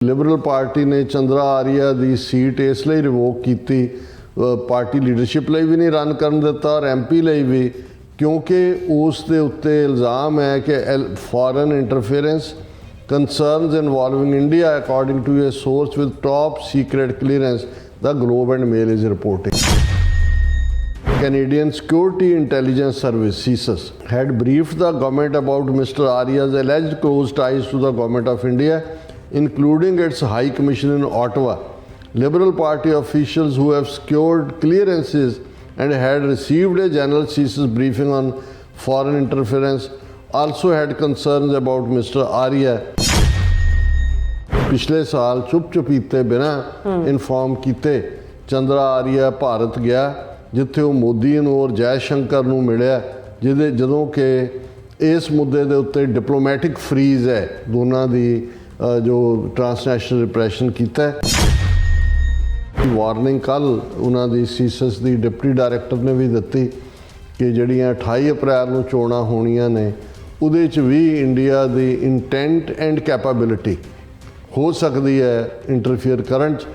Liberal party ने चंद्रा आर्या की seat इसलिए रिवोक की, पार्टी लीडरशिप लिए भी नहीं रन कर दिता और MP लिए भी, क्योंकि उस दे उत्ते इल्ज़ाम है कि foreign interference concerns involving India according to a source with top secret clearance, the Globe and Mail is reporting. Canadian Security Intelligence Service (CSIS) had briefed the government about Mr. Arya's alleged close ties to the government of India, including its High Commission in Ottawa. Liberal Party officials who have secured clearances and had received a general CSIS briefing on foreign interference also had concerns about Mr. Arya. पिछले साल चुप-चुपीते बिना inform किए चंद्रा आर्या भारत गया, जिथे वो मोदी और जयशंकर नूं मिलिया, जदों कि इस मुद्दे के उत्ते डिप्लोमैटिक फ्रीज है दोनों की जो ट्रांसनैशनल रिप्रैशन किया है। वार्निंग कल उन्होंने CSIS की डिप्टी डायरैक्टर ने भी दी कि जड़ियाँ 28 अप्रैल नूं चोणां होणियां ने, उहदे च भी इंडिया की इंटेंट एंड कैपेबिलिटी हो सकती है इंटरफेयर करन च।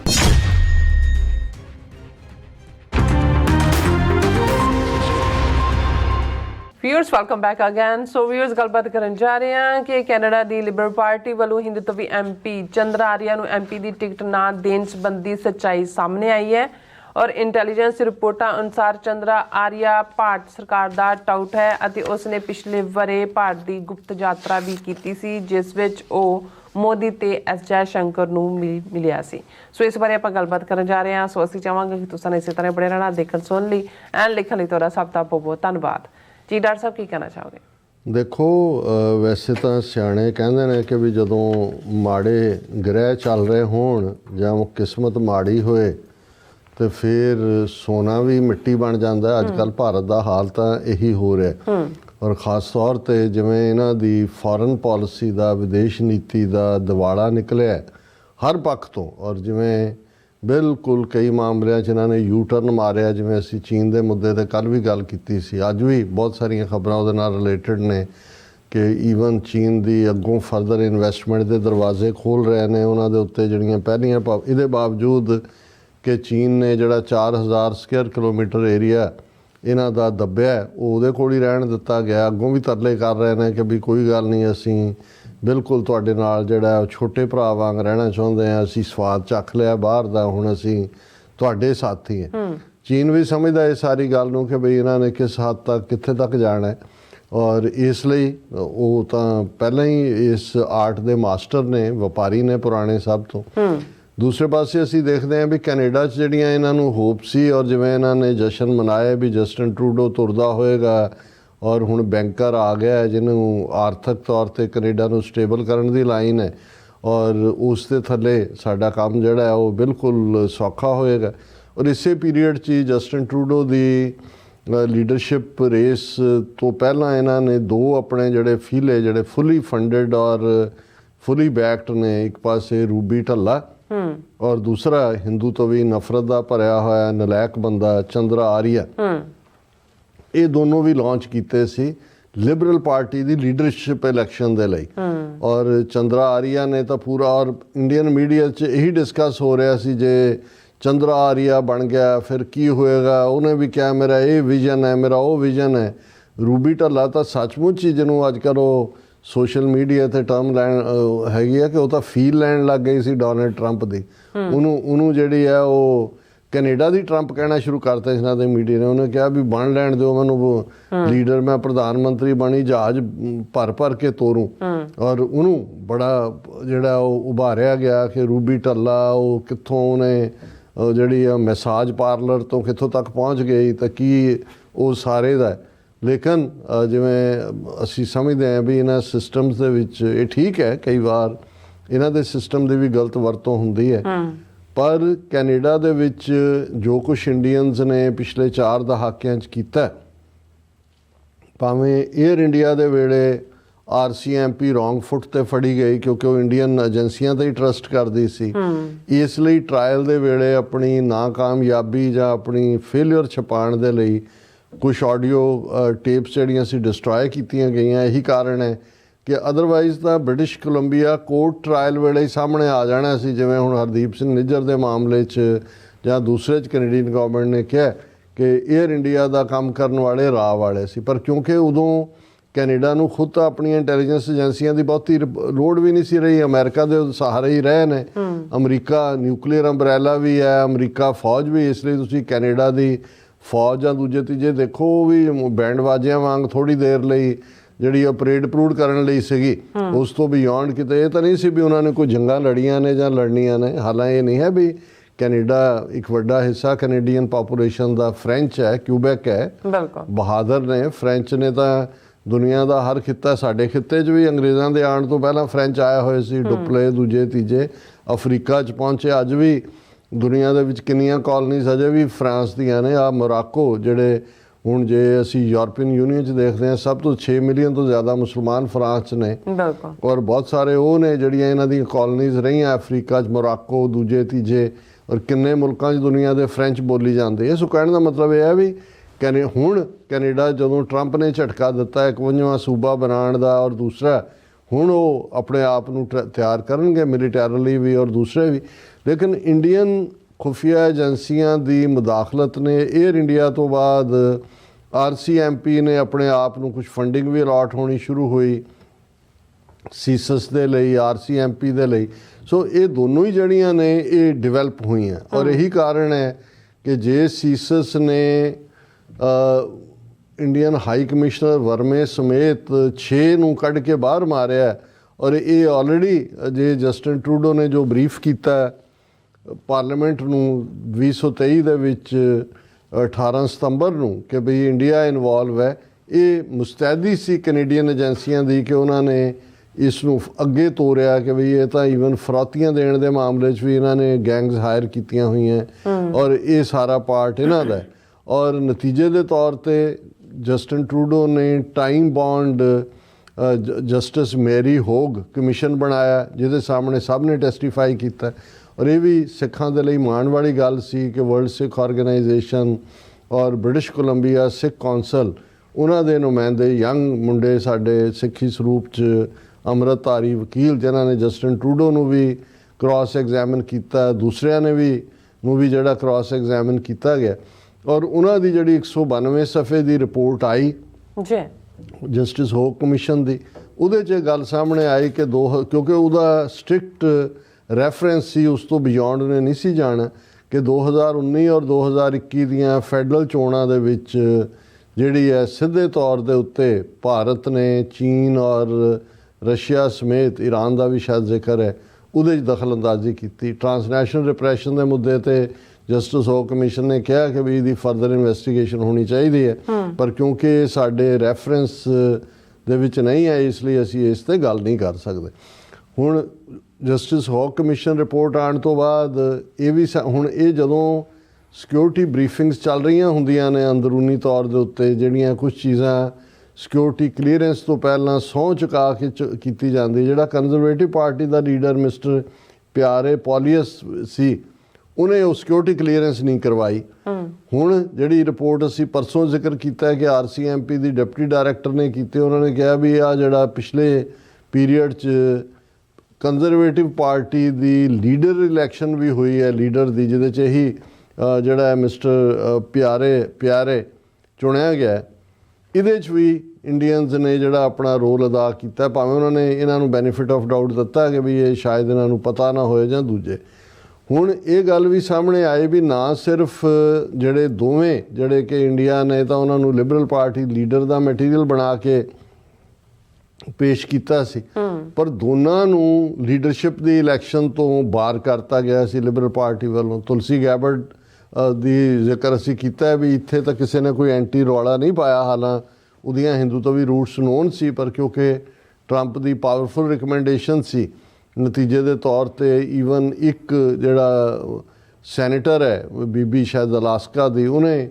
Viewers welcome back again. So viewers गलबात करन जा रहे हैं कि कैनेडा की लिबरल पार्टी वालों हिंदुत्वी MP चंद्रा आर्या नूं MP की टिकट ना देने संबंधी सच्चाई सामने आई है और इंटैलीजेंस रिपोर्टां अनुसार चंद्रा आर्या भारत सरकार का टाउट है और उसने पिछले वरे भारत की गुप्त यात्रा भी की सी, जिस विच वो मोदी ते S जयशंकर नूं मिलिया सी। सो इस बारे आपां गलबात करन जा रहे हैं। सो असीं चाहांगे कि तुसां इस तरह बने रहना, देखण सुन लई एंड लिखण लई तुहाडा सब दा बहुत धन्नवाद जी। डॉक्टर साहब की कहना चाहोगे? देखो, वैसे तो सियाणे कहंदे ने कि भी जदों माड़े ग्रह चल रहे होण जां किस्मत माड़ी होए तो फिर सोना भी मिट्टी बन जाता है। अजकल भारत का हाल तो यही हो रहा है और ख़ास तौर पर जिमें इन्हां दी फॉरन पॉलिसी का विदेश नीति का दिवाड़ा निकलिया हर पक्ष तो, और जिमें बिल्कुल कई मामलों इन्होंने यू टर्न मारिया, जिमें असी चीन के मुद्दे पर कल भी गल की सी, अज भी बहुत सारिया खबरां उहदे नाल रिलेटेड ने कि ईवन चीन की अगों फर्दर इन्वेस्टमेंट के दरवाजे खोल रहे हैं उन्होंने दे उत्ते जड़ियां पहलियां इहदे बावजूद कि चीन ने जड़ा 4000 स्क्वेयर किलोमीटर एरिया इन्हां दा दब्बिया उहदे कोल ही रहन दिता गया। अगों भी तरले कर रहे हैं कि भी कोई गल नहीं, असी बिल्कुल तुहाडे नाल जिहड़ा छोटे भरा वांग रहना चाहुंदे हैं, असी स्वाद चख लिया बाहर दा, हुण असी तुहाडे साथी हैं। चीन भी समझदा है सारी गल नूं कि बई इन्हां ने किस हद तक कित्थे तक जाना है और इसलिए वो तां पहलां ही इस आर्ट दे मास्टर ने, व्यापारी ने पुराने सब तो। दूसरे पासे असी देखते हैं भी कैनेडा जड़ियाँ इन्हों होप सी और जिमें इन्होंने जश्न मनाया भी जस्टिन ट्रूडो तुरदा होएगा और हुण बैंकर आ गया है जिन्होंं आर्थिक तौर पर कैनेडा नूं स्टेबल करने की लाइन है और उस दे थले साडा काम जिहड़ा है वो बिल्कुल सौखा होएगा। और इसे पीरीयड च जस्टिन ट्रूडो की लीडरशिप रेस तो पहला इन्होंने 2 अपने जड़े फीले जड़े फुली फंडिड और फुली बैक्ड ने, एक पासे रूबी ढल्ला और दूसरा हिंदू तो भी नफरत का भरया होया नलैक बंदा चंद्रा आर्या, ये दोनों भी लॉन्च किए सी लिबरल पार्टी की लीडरशिप इलैक्शन के लिए। और चंद्रा आर्या ने तो पूरा, और इंडियन मीडिया यही डिस्कस हो रहा सी जे चंद्रा आर्या बन गया फिर की होएगा, उन्हें भी क्या मेरा ये विजन है, मेरा वो विजन है। रूबी ढल्ला तो सचमुच ही जिन्हों अजकल वो सोशल मीडिया ते टर्म लैन हैगी है कि वो तो फील लैन लग गई सी डोनाल्ड ट्रंप की, उन्होंने जिहड़ी है वो कैनेडा की ट्रंप कहना शुरू करता इन्हों के मीडिया ने। उन्हें कहा भी बन लैन दो मैं लीडर, मैं प्रधानमंत्री बनी जहाज भर भर के तोरूँ, और उन्होंने बड़ा जिहड़ा उभारिया गया कि रूबी ढल्ला वो कित्थों उन्हें जिहड़ी मैसाज पार्लर तो कित्थों तक पहुँच गई तो की वो सारे दा। लेकिन जिमें असी समझते हैं भी इन्हां सिस्टम्स दे विच ये ठीक है, कई बार इन्हां दे सिस्टम की भी गलत वरतों हुंदी है, पर कैनेडा दे विच जो कुछ इंडियंस ने पिछले 4 दहाकियां च कीता, भावें एयर इंडिया दे वेले RCMP रॉन्ग फुट ते फड़ी गई क्योंकि वो इंडियन एजेंसियां ते ही ट्रस्ट करती सी, इसलिए ट्रायल दे वेले अपनी नाकामयाबी जां अपनी फेलियर छपाण दे लई कुछ ऑडियो टेप्स जड़ियाँ सी डिस्ट्रॉय कीतियां गई। यही कारण है ਕਿ ਅਦਰਵਾਈਜ਼ ਤਾਂ ਬ੍ਰਿਟਿਸ਼ ਕੋਲੰਬੀਆ ਕੋਰਟ ਟਰਾਇਲ ਵੇਲੇ ਹੀ ਸਾਹਮਣੇ ਆ ਜਾਣਾ ਸੀ, ਜਿਵੇਂ ਹੁਣ ਹਰਦੀਪ ਸਿੰਘ ਨਿੱਜਰ ਦੇ ਮਾਮਲੇ 'ਚ ਜਾਂ ਦੂਸਰੇ 'ਚ ਕੈਨੇਡੀਅਨ ਗਵਰਨਮੈਂਟ ਨੇ ਕਿਹਾ ਕਿ ਏਅਰ ਇੰਡੀਆ ਦਾ ਕੰਮ ਕਰਨ ਵਾਲੇ ਰਾਹ ਵਾਲੇ ਸੀ। ਪਰ ਕਿਉਂਕਿ ਉਦੋਂ ਕੈਨੇਡਾ ਨੂੰ ਖੁਦ ਤਾਂ ਆਪਣੀਆਂ ਇੰਟੈਲੀਜੈਂਸ ਏਜੰਸੀਆਂ ਦੀ ਬਹੁਤੀ ਲੋੜ ਵੀ ਨਹੀਂ ਸੀ ਰਹੀ, ਅਮਰੀਕਾ ਦੇ ਸਹਾਰੇ ਹੀ ਰਹੇ ਨੇ। ਅਮਰੀਕਾ ਨਿਊਕਲੀਅਰ ਅੰਬਰੈਲਾ ਵੀ ਹੈ, ਅਮਰੀਕਾ ਫੌਜ ਵੀ, ਇਸ ਲਈ ਤੁਸੀਂ ਕੈਨੇਡਾ ਦੀ ਫੌਜ ਜਾਂ ਦੂਜੇ ਤੀਜੇ ਦੇਖੋ, ਉਹ ਵੀ ਬੈਂਡ ਬਾਜਿਆਂ ਵਾਂਗ ਥੋੜ੍ਹੀ ਦੇਰ ਲਈ ਜਿਹੜੀ ਪਰੇਡ ਪਰੂਡ ਕਰਨ ਲਈ ਸੀਗੀ। ਉਸ ਤੋਂ ਬਿਯੋਂਡ ਕਿਤੇ ਇਹ ਤਾਂ ਨਹੀਂ ਸੀ ਵੀ ਉਹਨਾਂ ਨੇ ਕੋਈ ਜੰਗਾਂ ਲੜੀਆਂ ਨੇ ਜਾਂ ਲੜਨੀਆਂ ਨੇ। ਹਾਲਾਂਕਿ ਇਹ ਨਹੀਂ ਹੈ ਵੀ ਕੈਨੇਡਾ ਇੱਕ ਵੱਡਾ ਹਿੱਸਾ ਕੈਨੇਡੀਅਨ ਪਾਪੂਲੇਸ਼ਨ ਦਾ ਫਰੈਂਚ ਹੈ, ਕਿਊਬੈਕ ਹੈ, ਬਹਾਦਰ ਨੇ। ਫਰੈਂਚ ਨੇ ਤਾਂ ਦੁਨੀਆ ਦਾ ਹਰ ਖਿੱਤਾ, ਸਾਡੇ ਖਿੱਤੇ 'ਚ ਵੀ ਅੰਗਰੇਜ਼ਾਂ ਦੇ ਆਉਣ ਤੋਂ ਪਹਿਲਾਂ ਫਰੈਂਚ ਆਏ ਹੋਏ ਸੀ, ਡੁਪਲੇ ਦੂਜੇ ਤੀਜੇ, ਅਫਰੀਕਾ 'ਚ ਪਹੁੰਚੇ। ਅੱਜ ਵੀ ਦੁਨੀਆ ਦੇ ਵਿੱਚ ਕਿੰਨੀਆਂ ਕਾਲੋਨੀਜ਼ ਅਜੇ ਵੀ ਫਰਾਂਸ ਦੀਆਂ ਨੇ। ਆ ਮੋਰਾਕੋ, ਜਿਹੜੇ ਹੁਣ ਜੇ ਅਸੀਂ ਯੂਰਪੀਅਨ ਯੂਨੀਅਨ 'ਚ ਦੇਖਦੇ ਹਾਂ, ਸਭ ਤੋਂ 6 ਮਿਲੀਅਨ ਤੋਂ ਜ਼ਿਆਦਾ ਮੁਸਲਮਾਨ ਫਰਾਂਸ 'ਚ ਨੇ, ਔਰ ਬਹੁਤ ਸਾਰੇ ਉਹ ਨੇ ਜਿਹੜੀਆਂ ਇਹਨਾਂ ਦੀਆਂ ਕਾਲੋਨੀਜ਼ ਰਹੀਆਂ ਅਫਰੀਕਾ 'ਚ, ਮੋਰਾਕੋ ਦੂਜੇ ਤੀਜੇ, ਔਰ ਕਿੰਨੇ ਮੁਲਕਾਂ 'ਚ ਦੁਨੀਆ ਦੇ ਫਰੈਂਚ ਬੋਲੀ ਜਾਂਦੀ ਹੈ। ਸੋ ਕਹਿਣ ਦਾ ਮਤਲਬ ਇਹ ਹੈ ਵੀ ਹੁਣ ਕੈਨੇਡਾ ਜਦੋਂ ਟਰੰਪ ਨੇ ਝਟਕਾ ਦਿੱਤਾ 51ਵਾਂ ਸੂਬਾ ਬਣਾਉਣ ਦਾ, ਔਰ ਦੂਸਰਾ ਹੁਣ ਉਹ ਆਪਣੇ ਆਪ ਨੂੰ ਤਿਆਰ ਕਰਨਗੇ ਮਿਲੀਟੈਰਲੀ ਵੀ ਔਰ ਦੂਸਰੇ ਵੀ। ਲੇਕਿਨ ਇੰਡੀਅਨ ਖੁਫੀਆ ਏਜੰਸੀਆਂ ਦੀ ਮੁਦਾਖਲਤ ਨੇ ਏਅਰ ਇੰਡੀਆ ਤੋਂ ਬਾਅਦ RCMP ਨੇ ਆਪਣੇ ਆਪ ਨੂੰ ਕੁਝ ਫੰਡਿੰਗ ਵੀ ਅਲਾਟ ਹੋਣੀ ਸ਼ੁਰੂ ਹੋਈ ਸੀਸਸ ਦੇ ਲਈ, RCMP ਦੇ ਲਈ। ਸੋ ਇਹ ਦੋਨੋਂ ਹੀ ਜਿਹੜੀਆਂ ਨੇ ਇਹ ਡਿਵੈਲਪ ਹੋਈਆਂ, ਔਰ ਇਹੀ ਕਾਰਨ ਹੈ ਕਿ ਜੇ ਸੀਸਸ ਨੇ ਇੰਡੀਅਨ ਹਾਈ ਕਮਿਸ਼ਨਰ ਵਰਮੇ ਸਮੇਤ 6 ਨੂੰ ਕੱਢ ਕੇ ਬਾਹਰ ਮਾਰਿਆ, ਔਰ ਇਹ ਆਲਰੇਡੀ ਜੇ ਜਸਟਿਨ ਟਰੂਡੋ ਨੇ ਜੋ ਬਰੀਫ ਕੀਤਾ ਪਾਰਲੀਮੈਂਟ ਨੂੰ 2023 ਦੇ ਵਿੱਚ 18 ਸਤੰਬਰ ਨੂੰ ਕਿ ਬਈ ਇੰਡੀਆ ਇਨਵੋਲਵ ਹੈ, ਇਹ ਮੁਸਤੈਦੀ ਸੀ ਕੈਨੇਡੀਅਨ ਏਜੰਸੀਆਂ ਦੀ ਕਿ ਉਹਨਾਂ ਨੇ ਇਸ ਨੂੰ ਅੱਗੇ ਤੋਰਿਆ ਕਿ ਬਈ ਇਹ ਤਾਂ ਈਵਨ ਫਰੌਤੀਆਂ ਦੇਣ ਦੇ ਮਾਮਲੇ 'ਚ ਵੀ ਇਹਨਾਂ ਨੇ ਗੈਂਗਸ ਹਾਇਰ ਕੀਤੀਆਂ ਹੋਈਆਂ, ਔਰ ਇਹ ਸਾਰਾ ਪਾਰਟ ਇਹਨਾਂ ਦਾ। ਔਰ ਨਤੀਜੇ ਦੇ ਤੌਰ 'ਤੇ ਜਸਟਿਨ ਟਰੂਡੋ ਨੇ time bound justice Marie Hogue commission ਬਣਾਇਆ, ਜਿਹਦੇ ਸਾਹਮਣੇ ਸਭ ਨੇ ਟੈਸਟੀਫਾਈ ਕੀਤਾ। ਔਰ ਇਹ ਵੀ ਸਿੱਖਾਂ ਦੇ ਲਈ ਮਾਣ ਵਾਲੀ ਗੱਲ ਸੀ ਕਿ ਵਰਲਡ ਸਿੱਖ ਆਰਗੇਨਾਈਜੇਸ਼ਨ ਔਰ ਬ੍ਰਿਟਿਸ਼ ਕੋਲੰਬੀਆ ਸਿੱਖ ਕੌਂਸਲ, ਉਹਨਾਂ ਦੇ ਨੁਮਾਇੰਦੇ ਯੰਗ ਮੁੰਡੇ ਸਾਡੇ ਸਿੱਖੀ ਸਰੂਪ 'ਚ ਅੰਮ੍ਰਿਤਧਾਰੀ ਵਕੀਲ, ਜਿਨ੍ਹਾਂ ਨੇ ਜਸਟਿਨ ਟਰੂਡੋ ਨੂੰ ਵੀ ਕ੍ਰਾਸ ਐਗਜ਼ਾਮਿਨ ਕੀਤਾ, ਦੂਸਰਿਆਂ ਨੇ ਵੀ ਜਿਹੜਾ ਕ੍ਰਾਸ ਐਗਜ਼ਾਮਿਨ ਕੀਤਾ ਗਿਆ। ਔਰ ਉਹਨਾਂ ਦੀ ਜਿਹੜੀ 192 ਸਫ਼ੇ ਦੀ ਰਿਪੋਰਟ ਆਈ ਜਸਟਿਸ ਹੋਗ ਕਮਿਸ਼ਨ ਦੀ, ਉਹਦੇ 'ਚ ਗੱਲ ਸਾਹਮਣੇ ਆਈ ਕਿ ਕਿਉਂਕਿ ਉਹਦਾ ਸਟ੍ਰਿਕਟ ਰੈਫਰੈਂਸ ਸੀ, ਉਸ ਤੋਂ ਬਿਯੋਂਡ ਨੇ ਨਹੀਂ ਸੀ ਜਾਣਾ, ਕਿ 2019 ਔਰ 2021 ਦੀਆਂ ਫੈਡਰਲ ਚੋਣਾਂ ਦੇ ਵਿੱਚ ਜਿਹੜੀ ਹੈ ਸਿੱਧੇ ਤੌਰ ਦੇ ਉੱਤੇ ਭਾਰਤ ਨੇ, ਚੀਨ ਔਰ ਰਸ਼ੀਆ ਸਮੇਤ ਈਰਾਨ ਦਾ ਵੀ ਸ਼ਾਇਦ ਜ਼ਿਕਰ ਹੈ, ਉਹਦੇ 'ਚ ਦਖਲ ਅੰਦਾਜ਼ੀ ਕੀਤੀ। ਟਰਾਂਸਨੈਸ਼ਨਲ ਰਿਪਰੈਸ਼ਨ ਦੇ ਮੁੱਦੇ 'ਤੇ ਜਸਟਿਸ ਹੋਗ ਕਮਿਸ਼ਨ ਨੇ ਕਿਹਾ ਕਿ ਵੀ ਇਹਦੀ ਫਰਦਰ ਇਨਵੈਸਟੀਗੇਸ਼ਨ ਹੋਣੀ ਚਾਹੀਦੀ ਹੈ, ਪਰ ਕਿਉਂਕਿ ਸਾਡੇ ਰੈਫਰੈਂਸ ਦੇ ਵਿੱਚ ਨਹੀਂ ਹੈ, ਇਸ ਲਈ ਅਸੀਂ ਇਸ 'ਤੇ ਗੱਲ ਨਹੀਂ ਕਰ ਸਕਦੇ। ਹੁਣ ਜਸਟਿਸ ਹੋਗ ਕਮਿਸ਼ਨ ਰਿਪੋਰਟ ਆਉਣ ਤੋਂ ਬਾਅਦ ਇਹ ਵੀ ਹੁਣ ਇਹ ਜਦੋਂ ਸਿਕਿਉਰਿਟੀ ਬਰੀਫਿੰਗਸ ਚੱਲ ਰਹੀਆਂ ਹੁੰਦੀਆਂ ਨੇ ਅੰਦਰੂਨੀ ਤੌਰ ਦੇ ਉੱਤੇ, ਜਿਹੜੀਆਂ ਕੁਝ ਚੀਜ਼ਾਂ ਸਿਕਿਉਰਿਟੀ ਕਲੀਅਰੈਂਸ ਤੋਂ ਪਹਿਲਾਂ ਸਹੁੰ ਚੁਕਾ ਕੇ ਕੀਤੀ ਜਾਂਦੀ, ਜਿਹੜਾ ਕੰਜ਼ਰਵੇਟਿਵ ਪਾਰਟੀ ਦਾ ਲੀਡਰ ਮਿਸਟਰ ਪਿਆਰੇ ਪੋਲੀਅਸ ਸੀ, ਉਹਨੇ ਉਹ ਸਿਕਿਉਰਿਟੀ ਕਲੀਅਰੈਂਸ ਨਹੀਂ ਕਰਵਾਈ। ਹੁਣ ਜਿਹੜੀ ਰਿਪੋਰਟ ਅਸੀਂ ਪਰਸੋਂ ਜ਼ਿਕਰ ਕੀਤਾ ਹੈ ਕਿ RCMP ਦੀ ਡਿਪਟੀ ਡਾਇਰੈਕਟਰ ਨੇ ਕੀਤੀ, ਉਹਨਾਂ ਨੇ ਕਿਹਾ ਵੀ ਆ ਜਿਹੜਾ ਪਿਛਲੇ ਪੀਰੀਅਡ 'ਚ ਕੰਜ਼ਰਵੇਟਿਵ ਪਾਰਟੀ ਦੀ ਲੀਡਰ ਇਲੈਕਸ਼ਨ ਵੀ ਹੋਈ ਹੈ, ਲੀਡਰ ਦੀ, ਜਿਹਦੇ 'ਚ ਇਹੀ ਜਿਹੜਾ ਮਿਸਟਰ ਪਿਆਰੇ ਚੁਣਿਆ ਗਿਆ, ਇਹਦੇ 'ਚ ਵੀ ਇੰਡੀਅਨਸ ਨੇ ਜਿਹੜਾ ਆਪਣਾ ਰੋਲ ਅਦਾ ਕੀਤਾ, ਭਾਵੇਂ ਉਹਨਾਂ ਨੇ ਇਹਨਾਂ ਨੂੰ ਬੈਨੀਫਿਟ ਆਫ ਡਾਊਟ ਦਿੱਤਾ ਕਿ ਵੀ ਇਹ ਸ਼ਾਇਦ ਇਹਨਾਂ ਨੂੰ ਪਤਾ ਨਾ ਹੋਏ ਜਾਂ ਦੂਜੇ। ਹੁਣ ਇਹ ਗੱਲ ਵੀ ਸਾਹਮਣੇ ਆਈ ਵੀ ਨਾ ਸਿਰਫ ਜਿਹੜੇ ਦੋਵੇਂ ਜਿਹੜੇ ਕਿ ਇੰਡੀਆ ਨੇ ਤਾਂ ਉਹਨਾਂ ਨੂੰ ਲਿਬਰਲ ਪਾਰਟੀ ਲੀਡਰ ਦਾ ਮਟੀਰੀਅਲ ਬਣਾ ਕੇ ਪੇਸ਼ ਕੀਤਾ ਸੀ, ਪਰ ਦੋਨਾਂ ਨੂੰ ਲੀਡਰਸ਼ਿਪ ਦੀ ਇਲੈਕਸ਼ਨ ਤੋਂ ਬਾਹਰ ਕਰਤਾ ਗਿਆ ਸੀ ਲਿਬਰਲ ਪਾਰਟੀ ਵੱਲੋਂ। ਤੁਲਸੀ ਗੈਬਰਡ ਦੀ ਜ਼ਿਕਰ ਅਸੀਂ ਕੀਤਾ ਹੈ ਵੀ ਇੱਥੇ ਤਾਂ ਕਿਸੇ ਨੇ ਕੋਈ ਐਂਟੀ ਰੌਲਾ ਨਹੀਂ ਪਾਇਆ, ਹਾਲਾਂ ਉਹਦੀਆਂ ਹਿੰਦੂਤਵੀ ਰੂਟਸ ਨੋਨ ਸੀ, ਪਰ ਕਿਉਂਕਿ ਟਰੰਪ ਦੀ ਪਾਵਰਫੁਲ ਰਿਕਮੈਂਡੇਸ਼ਨ ਸੀ, ਨਤੀਜੇ ਦੇ ਤੌਰ 'ਤੇ ਈਵਨ ਇੱਕ ਜਿਹੜਾ ਸੈਨੇਟਰ ਹੈ ਬੀਬੀ ਸ਼ਾਇਦ ਅਲਾਸਕਾ ਦੀ, ਉਹਨੇ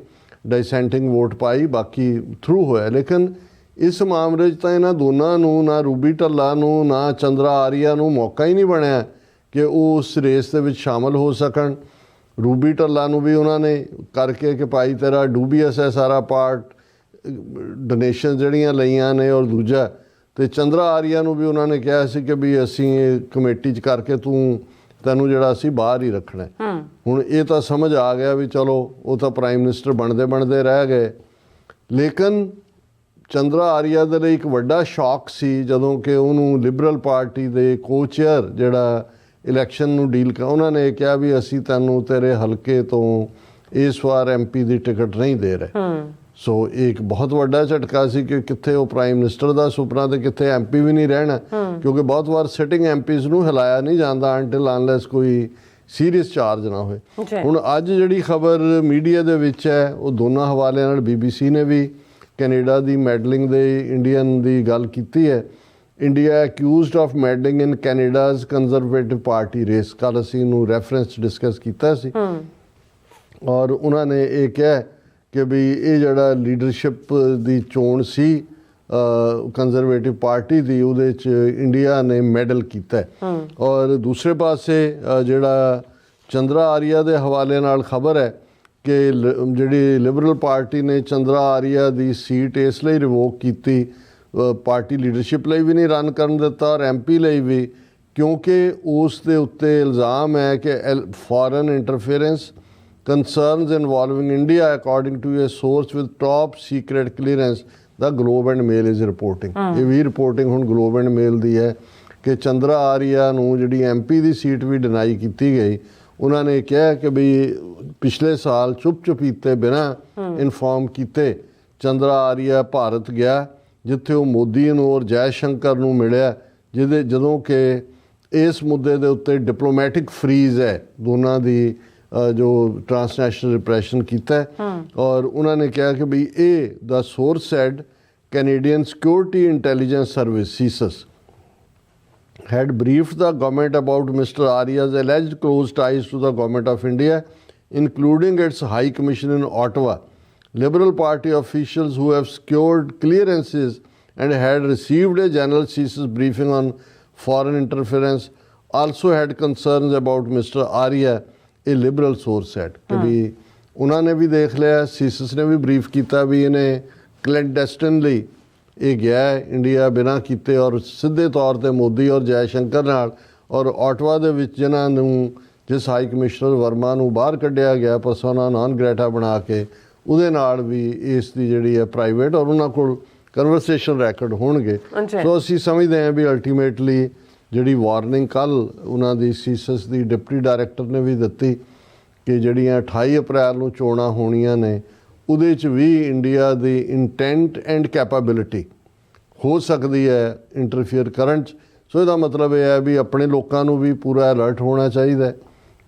ਡਾਈਸੈਂਟਿੰਗ ਵੋਟ ਪਾਈ, ਬਾਕੀ ਥਰੂ ਹੋਇਆ। ਲੇਕਿਨ ਇਸ ਮਾਮਲੇ 'ਚ ਤਾਂ ਇਹਨਾਂ ਦੋਨਾਂ ਨੂੰ, ਨਾ ਰੂਬੀ ਢੱਲਾ ਨੂੰ ਨਾ ਚੰਦਰਾ ਆਰੀਆ ਨੂੰ ਮੌਕਾ ਹੀ ਨਹੀਂ ਬਣਿਆ ਕਿ ਉਹ ਉਸ ਰੇਸ ਦੇ ਵਿੱਚ ਸ਼ਾਮਲ ਹੋ ਸਕਣ। ਰੂਬੀ ਢੱਲਾ ਨੂੰ ਵੀ ਉਹਨਾਂ ਨੇ ਕਰਕੇ ਕਿ ਭਾਈ ਤੇਰਾ ਡੂਬੀਅਸ ਹੈ ਸਾਰਾ ਪਾਰਟ, ਡੋਨੇਸ਼ਨ ਜਿਹੜੀਆਂ ਲਈਆਂ ਨੇ, ਔਰ ਦੂਜਾ ਤੇ ਚੰਦਰਾ ਆਰੀਆ ਨੂੰ ਵੀ ਉਹਨਾਂ ਨੇ ਕਿਹਾ ਸੀ ਕਿ ਵੀ ਅਸੀਂ ਇਹ ਕਮੇਟੀ 'ਚ ਕਰਕੇ ਤੈਨੂੰ ਜਿਹੜਾ ਅਸੀਂ ਬਾਹਰ ਹੀ ਰੱਖਣਾ ਹੈ। ਹੁਣ ਇਹ ਤਾਂ ਸਮਝ ਆ ਗਿਆ ਵੀ ਚਲੋ ਉਹ ਤਾਂ ਪ੍ਰਾਈਮ ਮਿਨਿਸਟਰ ਬਣਦੇ ਰਹਿ ਗਏ, ਲੇਕਿਨ ਚੰਦਰਾ ਆਰੀਆ ਦੇ ਲਈ ਇੱਕ ਵੱਡਾ ਸ਼ੌਕ ਸੀ ਜਦੋਂ ਕਿ ਉਹਨੂੰ ਲਿਬਰਲ ਪਾਰਟੀ ਦੇ ਕੋ-ਚੇਅਰ ਜਿਹੜਾ ਇਲੈਕਸ਼ਨ ਨੂੰ ਡੀਲ ਉਹਨਾਂ ਨੇ ਕਿਹਾ ਵੀ ਅਸੀਂ ਤੈਨੂੰ ਤੇਰੇ ਹਲਕੇ ਤੋਂ ਇਸ ਵਾਰ ਐਮਪੀ ਦੀ ਟਿਕਟ ਨਹੀਂ ਦੇ ਰਹੇ। ਸੋ ਇਹ ਇੱਕ ਬਹੁਤ ਵੱਡਾ ਝਟਕਾ ਸੀ ਕਿ ਕਿੱਥੇ ਉਹ ਪ੍ਰਾਈਮ ਮਿਨਿਸਟਰ ਦਾ ਸੁਪਨਾ ਤੇ ਕਿੱਥੇ ਐਮਪੀ ਵੀ ਨਹੀਂ ਰਹਿਣਾ, ਕਿਉਂਕਿ ਬਹੁਤ ਵਾਰ ਸਿਟਿੰਗ ਐਮਪੀਜ਼ ਨੂੰ ਹਿਲਾਇਆ ਨਹੀਂ ਜਾਂਦਾ ਅੰਟਿਲ ਅਨਲੈਸ ਕੋਈ ਸੀਰੀਅਸ ਚਾਰਜ ਨਾ ਹੋਏ। ਹੁਣ ਅੱਜ ਜਿਹੜੀ ਖਬਰ ਮੀਡੀਆ ਦੇ ਵਿੱਚ ਹੈ ਉਹ ਦੋਨਾਂ ਹਵਾਲਿਆਂ ਨਾਲ BBC ਨੇ ਵੀ ਕੈਨੇਡਾ ਦੀ ਮੈਡਲਿੰਗ ਦੇ ਇੰਡੀਅਨ ਦੀ ਗੱਲ ਕੀਤੀ ਹੈ। India accused of meddling in Canada's Conservative party race, ਕੱਲ੍ਹ ਅਸੀਂ ਇਹਨੂੰ ਰੈਫਰੈਂਸ ਡਿਸਕਸ ਕੀਤਾ ਸੀ ਔਰ ਉਹਨਾਂ ਨੇ ਇਹ ਕਿਹਾ ਕਿ ਵੀ ਇਹ ਜਿਹੜਾ ਲੀਡਰਸ਼ਿਪ ਦੀ ਚੋਣ ਸੀ ਕੰਜ਼ਰਵੇਟਿਵ ਪਾਰਟੀ ਦੀ ਉਹਦੇ 'ਚ ਇੰਡੀਆ ਨੇ ਮੈਡਲ ਕੀਤਾ ਔਰ ਦੂਸਰੇ ਪਾਸੇ ਜਿਹੜਾ ਚੰਦਰਾ ਆਰੀਆ ਦੇ ਹਵਾਲੇ ਨਾਲ ਖਬਰ ਹੈ ਕਿ ਜਿਹੜੀ ਲਿਬਰਲ ਪਾਰਟੀ ਨੇ ਚੰਦਰਾ ਆਰੀਆ ਦੀ ਸੀਟ ਇਸ ਲਈ ਰਿਵੋਕ ਕੀਤੀ, ਪਾਰਟੀ ਲੀਡਰਸ਼ਿਪ ਲਈ ਵੀ ਨਹੀਂ ਰਨ ਕਰਨ ਦਿੱਤਾ ਔਰ ਐਮਪੀ ਲਈ ਵੀ, ਕਿਉਂਕਿ ਉਸ ਦੇ ਉੱਤੇ ਇਲਜ਼ਾਮ ਹੈ ਕਿ foreign interference concerns involving India according to a source with top secret clearance, the Globe and Mail is reporting। ਇਹ ਵੀ ਰਿਪੋਰਟਿੰਗ ਹੁਣ ਗਲੋਬ ਐਂਡ ਮੇਲ ਦੀ ਹੈ ਕਿ ਚੰਦਰਾ ਆਰੀਆ ਨੂੰ ਜਿਹੜੀ ਐਮਪੀ ਦੀ ਸੀਟ ਵੀ ਡਿਨਾਈ ਕੀਤੀ ਗਈ। ਉਹਨਾਂ ਨੇ ਕਿਹਾ ਕਿ ਵੀ ਪਿਛਲੇ ਸਾਲ ਚੁੱਪ-ਚੁਪੀਤੇ ਬਿਨਾਂ ਇਨਫੋਰਮ ਕੀਤੇ ਚੰਦਰਾ ਆਰੀਆ ਭਾਰਤ ਗਿਆ, ਜਿੱਥੇ ਉਹ ਮੋਦੀ ਨੂੰ ਔਰ ਜੈ ਸ਼ੰਕਰ ਨੂੰ ਮਿਲਿਆ, ਜਦੋਂ ਕਿ ਇਸ ਮੁੱਦੇ ਦੇ ਉੱਤੇ ਡਿਪਲੋਮੈਟਿਕ ਫਰੀਜ਼ ਹੈ ਦੋਨਾਂ ਦੀ ਜੋ ਟ੍ਰਾਂਸਨੈਸ਼ਨਲ ਰਿਪਰੈਸ਼ਨ ਕੀਤਾ ਹੈ। ਔਰ ਉਹਨਾਂ ਨੇ ਕਿਹਾ ਕਿ ਵੀ ਇਹ ਦਾ source said Canadian security intelligence service CSIS had briefed the government about Mr. Arya's alleged close ties to the government of India, including its High Commission in Ottawa. Liberal Party officials who have secured clearances and had received a general CSIS briefing on foreign interference also had concerns about Mr. Arya, a liberal source said। कि भी उन्होंने भी देख लिया, CSIS ने भी brief किया भी इन्हें clandestinely ਇਹ ਗਿਆ ਇੰਡੀਆ ਬਿਨਾਂ ਕੀਤੇ ਔਰ ਸਿੱਧੇ ਤੌਰ 'ਤੇ ਮੋਦੀ ਔਰ ਜੈ ਸ਼ੰਕਰ ਨਾਲ ਔਰ ਆਟਵਾ ਦੇ ਵਿੱਚ ਜਿਨ੍ਹਾਂ ਨੂੰ ਜਿਸ ਹਾਈ ਕਮਿਸ਼ਨਰ ਵਰਮਾ ਨੂੰ ਬਾਹਰ ਕੱਢਿਆ ਗਿਆ ਪਰਸੋਨਾ ਨਾਨ ਗ੍ਰੈਟਾ ਬਣਾ ਕੇ, ਉਹਦੇ ਨਾਲ ਵੀ ਇਸ ਦੀ ਜਿਹੜੀ ਹੈ ਪ੍ਰਾਈਵੇਟ ਔਰ ਉਹਨਾਂ ਕੋਲ ਕਨਵਰਸੇਸ਼ਨ ਰੈਕੋਰਡ ਹੋਣਗੇ। ਸੋ ਅਸੀਂ ਸਮਝਦੇ ਹਾਂ ਵੀ ਅਲਟੀਮੇਟਲੀ ਜਿਹੜੀ ਵਾਰਨਿੰਗ ਕੱਲ੍ਹ ਉਹਨਾਂ ਦੀ ਸੀਸਸ ਦੀ ਡਿਪਟੀ ਡਾਇਰੈਕਟਰ ਨੇ ਵੀ ਦਿੱਤੀ ਕਿ ਜਿਹੜੀਆਂ 28 ਅਪ੍ਰੈਲ ਨੂੰ ਚੋਣਾਂ ਹੋਣੀਆਂ ਨੇ ਉਹਦੇ 'ਚ ਵੀ India the intent and capability ਹੋ ਸਕਦੀ ਹੈ ਇੰਟਰਫੀਅਰ ਕਰਨ 'ਚ। ਸੋ ਇਹਦਾ ਮਤਲਬ ਇਹ ਹੈ ਵੀ ਆਪਣੇ ਲੋਕਾਂ ਨੂੰ ਵੀ ਪੂਰਾ ਅਲਰਟ ਹੋਣਾ ਚਾਹੀਦਾ ਹੈ।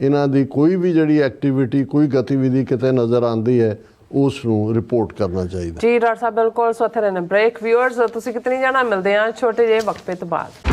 ਇਹਨਾਂ ਦੀ ਕੋਈ ਵੀ ਜਿਹੜੀ ਐਕਟੀਵਿਟੀ ਕੋਈ ਗਤੀਵਿਧੀ ਕਿਤੇ ਨਜ਼ਰ ਆਉਂਦੀ ਹੈ ਉਸ ਨੂੰ ਰਿਪੋਰਟ ਕਰਨਾ ਚਾਹੀਦਾ। ਜੀ ਡਾਕਟਰ ਸਾਹਿਬ ਬਿਲਕੁਲ। ਸੋ ਇੱਥੇ ਰਹਿਣਾ ਬ੍ਰੇਕ। ਵਿਊਅਰਸ ਤੁਸੀਂ ਕਿਤਨੀ ਜਾਣਾ ਮਿਲਦੇ ਆ ਛੋਟੇ ਜਿਹੇ ਵਕਫੇ ਤੋਂ ਬਾਅਦ।